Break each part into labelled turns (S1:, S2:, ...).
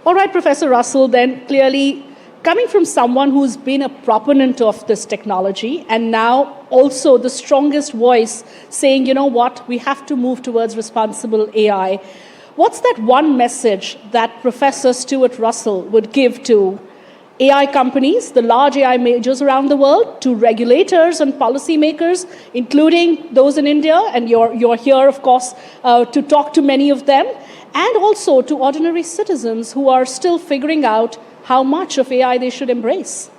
S1: All right, Professor Russell, then clearly coming from someone who's been a proponent of this technology and now also the strongest voice saying, you know what, we have to move towards responsible AI. What's that one message that Professor Stuart Russell would give to AI companies, the large AI majors around the world, to regulators and policymakers, including those in India, and you're here, of course, to talk to many of them, and also to ordinary citizens who are still figuring out how much of AI they should embrace?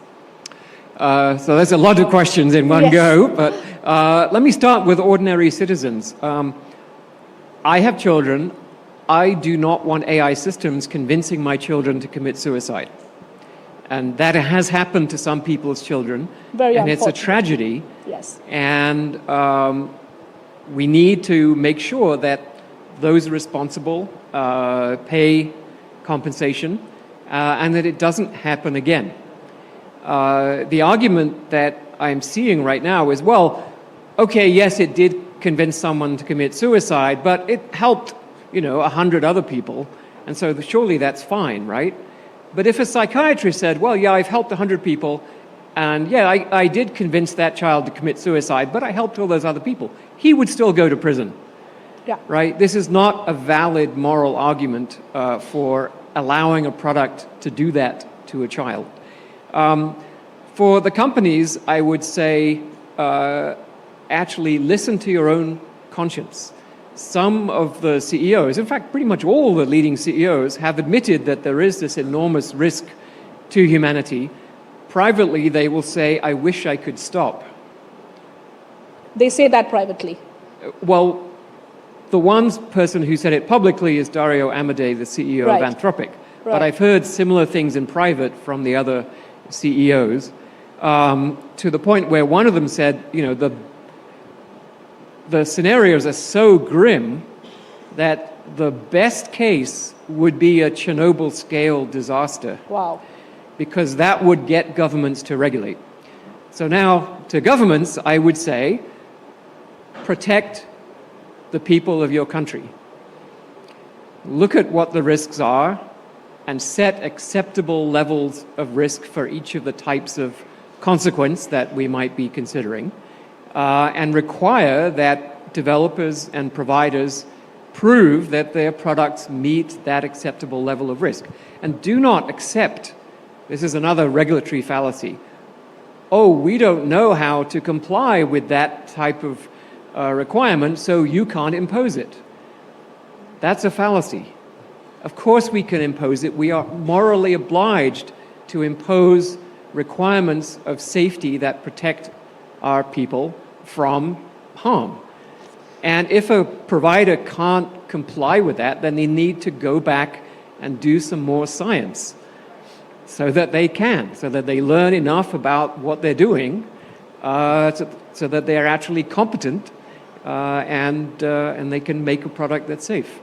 S2: So there's a lot of questions in one go, but let me start with ordinary citizens. I have children. I do not want AI systems convincing my children to commit suicide. And that has happened to some people's children.
S1: Very
S2: and it's a tragedy.
S1: Yes.
S2: And we need to make sure that those responsible pay compensation and that it doesn't happen again. The argument that I'm seeing right now is, well, okay, yes, it did convince someone to commit suicide, but it helped, 100 other people, and so surely that's fine, right? But if a psychiatrist said, well, yeah, I've helped 100 people, and yeah, I did convince that child to commit suicide, but I helped all those other people, he would still go to prison.
S1: Yeah.
S2: Right? This is not a valid moral argument for allowing a product to do that to a child. For the companies, I would say, actually listen to your own conscience. Some of the CEOs, in fact, pretty much all the leading CEOs, have admitted that there is this enormous risk to humanity. Privately, they will say, I wish I could stop.
S1: They say that privately.
S2: Well, the one person who said it publicly is Dario Amodei, the CEO of Anthropic. Right. But I've heard similar things in private from the other CEOs, to the point where one of them said, the scenarios are so grim that the best case would be a Chernobyl-Scale disaster.
S1: Wow.
S2: Because that would get governments to regulate. So now, to governments, I would say, protect the people of your country. Look at what the risks are and set acceptable levels of risk for each of the types of consequence that we might be considering, and require that developers and providers prove that their products meet that acceptable level of risk. And do not accept, this is another regulatory fallacy, oh, we don't know how to comply with that type of requirement, so you can't impose it. That's a fallacy. Of course we can impose it. We are morally obliged to impose requirements of safety that protect our people from harm. And if a provider can't comply with that, then they need to go back and do some more science so that they can, so that they learn enough about what they're doing, so that they're actually competent, and they can make a product that's safe.